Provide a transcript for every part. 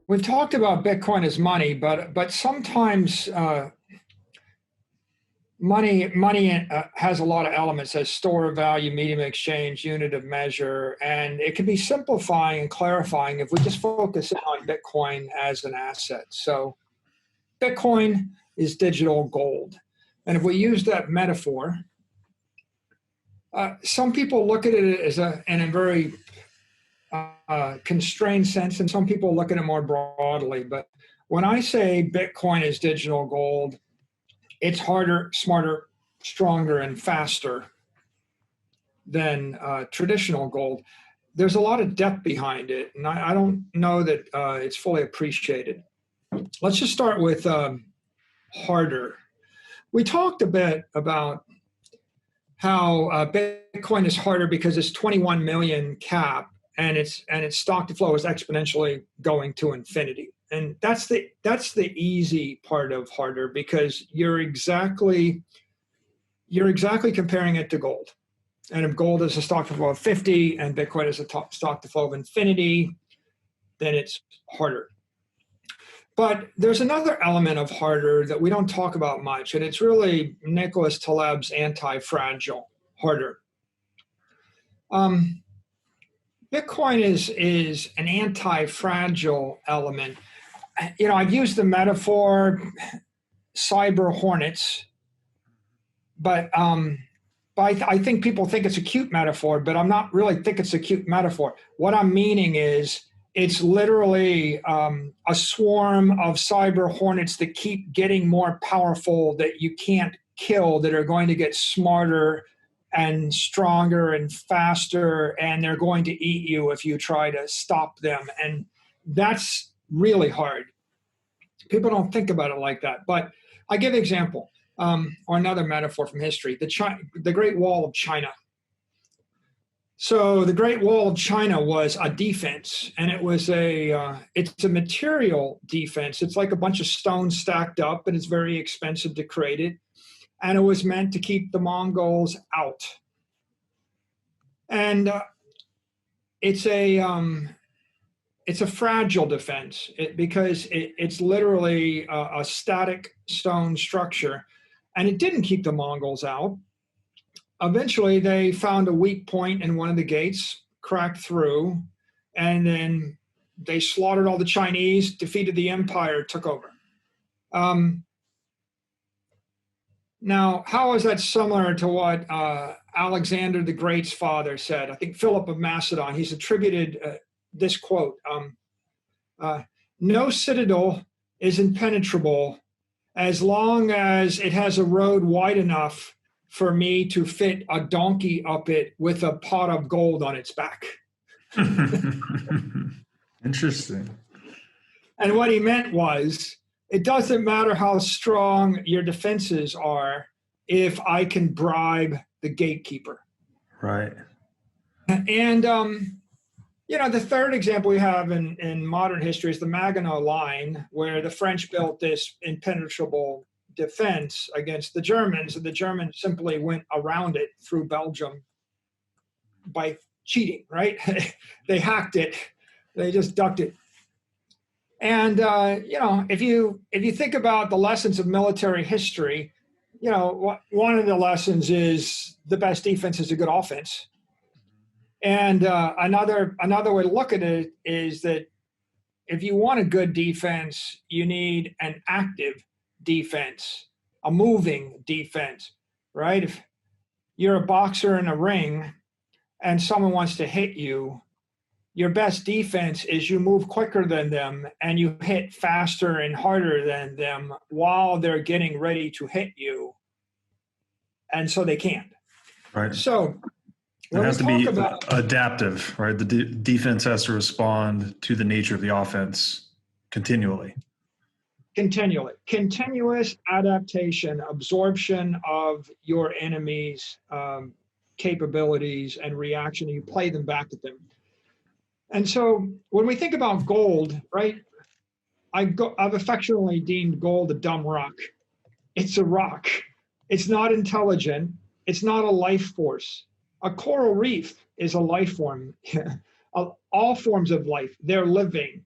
We've talked about Bitcoin as money, but sometimes money has a lot of elements as store of value, medium of exchange, unit of measure, and it can be simplifying and clarifying if we just focus in on Bitcoin as an asset. So Bitcoin is digital gold. And if we use that metaphor, some people look at it as in a very constrained sense, and some people look at it more broadly. But when I say Bitcoin is digital gold, it's harder, smarter, stronger, and faster than traditional gold. There's a lot of depth behind it, and I don't know that it's fully appreciated. Let's just start with harder. We talked a bit about how Bitcoin is harder because it's 21 million cap, and its stock to flow is exponentially going to infinity. And that's the easy part of harder, because you're exactly comparing it to gold. And if gold is a stock to flow of 50 and Bitcoin is a stock to flow of infinity, then it's harder. But there's another element of harder that we don't talk about much, and it's really Nicholas Taleb's anti-fragile harder. Bitcoin is an anti-fragile element. You know, I've used the metaphor cyber hornets, but I think people think it's a cute metaphor, but I'm not really think it's a cute metaphor. What I'm meaning is it's literally a swarm of cyber hornets that keep getting more powerful, that you can't kill, that are going to get smarter and stronger and faster, and they're going to eat you if you try to stop them. And that's really hard. People don't think about it like that. But I give an example, or another metaphor from history, the Great Wall of China. So the Great Wall of China was a defense, and it's a material defense. It's like a bunch of stones stacked up, and it's very expensive to create it. And it was meant to keep the Mongols out. And it's a fragile defense because it's literally a static stone structure, and it didn't keep the Mongols out. Eventually, they found a weak point in one of the gates, cracked through, and then they slaughtered all the Chinese, defeated the empire, took over. Now, how is that similar to what Alexander the Great's father said? I think Philip of Macedon, he's attributed this quote, no citadel is impenetrable as long as it has a road wide enough for me to fit a donkey up it with a pot of gold on its back. Interesting. And what he meant was, it doesn't matter how strong your defenses are if I can bribe the gatekeeper. Right. And, the third example we have in modern history is the Maginot Line, where the French built this impenetrable defense against the Germans, and the Germans simply went around it through Belgium by cheating, right? They hacked it. They just ducked it. And, if you think about the lessons of military history, one of the lessons is the best defense is a good offense. And another way to look at it is that if you want a good defense, you need an active defense, a moving defense, right? If you're a boxer in a ring and someone wants to hit you, your best defense is you move quicker than them and you hit faster and harder than them while they're getting ready to hit you. And so they can't. Right. So it has to be adaptive, right? The defense has to respond to the nature of the offense continually. Continuous adaptation, absorption of your enemy's capabilities and reaction, and you play them back at them. And so when we think about gold, right, I've affectionately deemed gold a dumb rock. It's a rock. It's not intelligent. It's not a life force. A coral reef is a life form. All forms of life, they're living.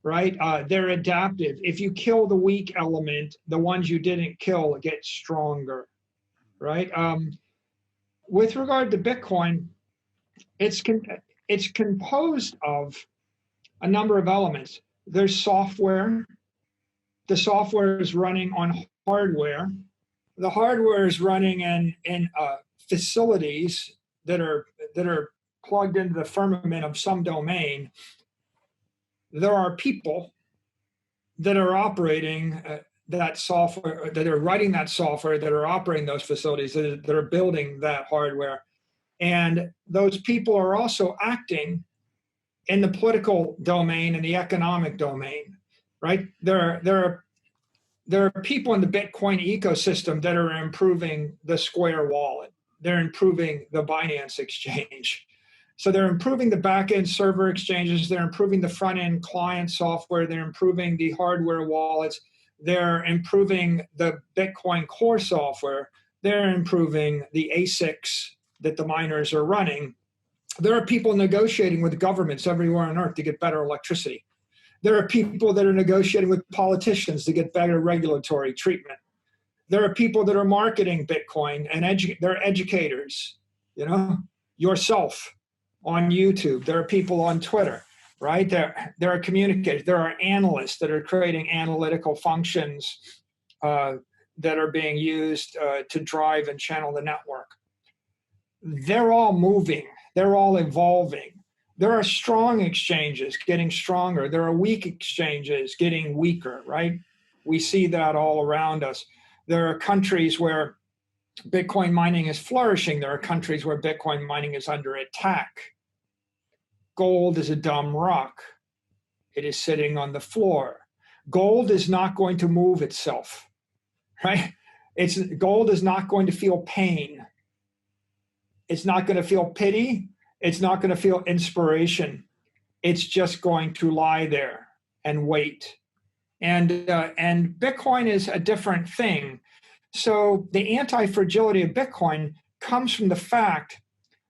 right? They're adaptive. If you kill the weak element, the ones you didn't kill get stronger, right? With regard to Bitcoin, it's composed of a number of elements. There's software. The software is running on hardware. The hardware is running in facilities that are plugged into the firmament of some domain. There are people that are operating that software, that are writing that software, that are operating those facilities, that are building that hardware. And those people are also acting in the political domain and the economic domain, right? There are people in the Bitcoin ecosystem that are improving the Square wallet. They're improving the Binance exchange. So they're improving the back-end server exchanges. They're improving the front-end client software. They're improving the hardware wallets. They're improving the Bitcoin core software. They're improving the ASICs that the miners are running. There are people negotiating with governments everywhere on earth to get better electricity. There are people that are negotiating with politicians to get better regulatory treatment. There are people that are marketing Bitcoin, and they're educators, yourself on YouTube. There are people on Twitter, right? There are communicators. There are analysts that are creating analytical functions that are being used to drive and channel the network. They're all moving. They're all evolving. There are strong exchanges getting stronger. There are weak exchanges getting weaker, right? We see that all around us. There are countries where Bitcoin mining is flourishing. There are countries where Bitcoin mining is under attack. Gold is a dumb rock. It is sitting on the floor. Gold is not going to move itself, right? Gold is not going to feel pain. It's not going to feel pity. It's not going to feel inspiration. It's just going to lie there and wait. And Bitcoin is a different thing. So the anti-fragility of Bitcoin comes from the fact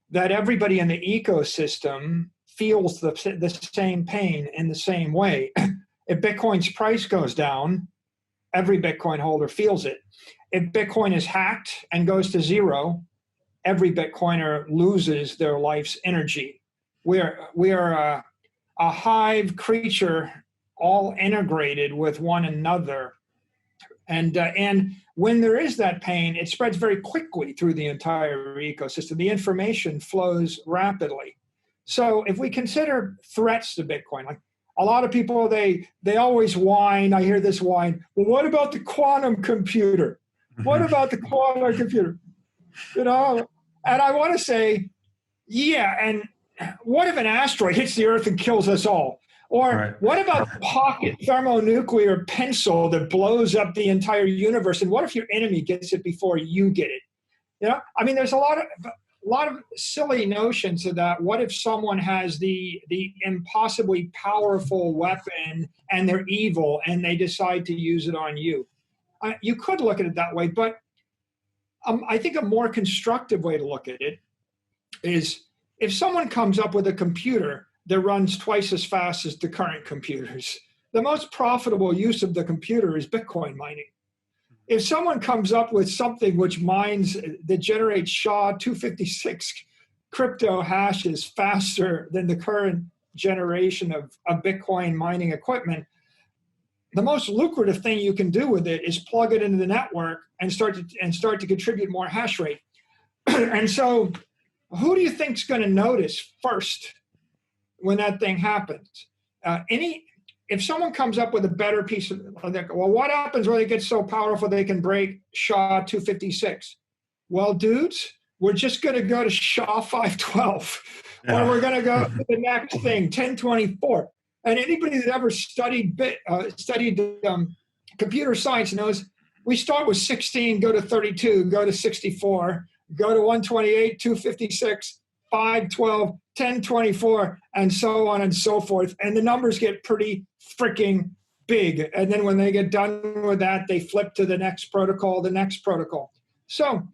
that everybody in the ecosystem feels the same pain in the same way. If Bitcoin's price goes down, every Bitcoin holder feels it. If Bitcoin is hacked and goes to zero, every Bitcoiner loses their life's energy. We are a hive creature, all integrated with one another. And when there is that pain, it spreads very quickly through the entire ecosystem. The information flows rapidly. So if we consider threats to Bitcoin, like a lot of people, they always whine. I hear this whine. Well, what about the quantum computer? What about the quantum computer? And I want to say, yeah, and what if an asteroid hits the Earth and kills us all? Or what about pocket thermonuclear pencil that blows up the entire universe? And what if your enemy gets it before you get it? There's a lot of silly notions of that. What if someone has the impossibly powerful weapon and they're evil and they decide to use it on you? You could look at it that way, but I think a more constructive way to look at it is if someone comes up with a computer that runs twice as fast as the current computers, the most profitable use of the computer is Bitcoin mining. If someone comes up with something that generates SHA-256 crypto hashes faster than the current generation of Bitcoin mining equipment, the most lucrative thing you can do with it is plug it into the network and start to contribute more hash rate. And so who do you think is going to notice first when that thing happens? If someone comes up with a better piece of, well, what happens when it gets so powerful they can break SHA-256? Well, dudes, we're just going to go to SHA-512, or we're going to go to the next thing, 1024. And anybody that ever studied computer science knows we start with 16, go to 32, go to 64, go to 128, 256, 512, 1024, and so on and so forth. And the numbers get pretty freaking big. And then when they get done with that, they flip to the next protocol, the next protocol. So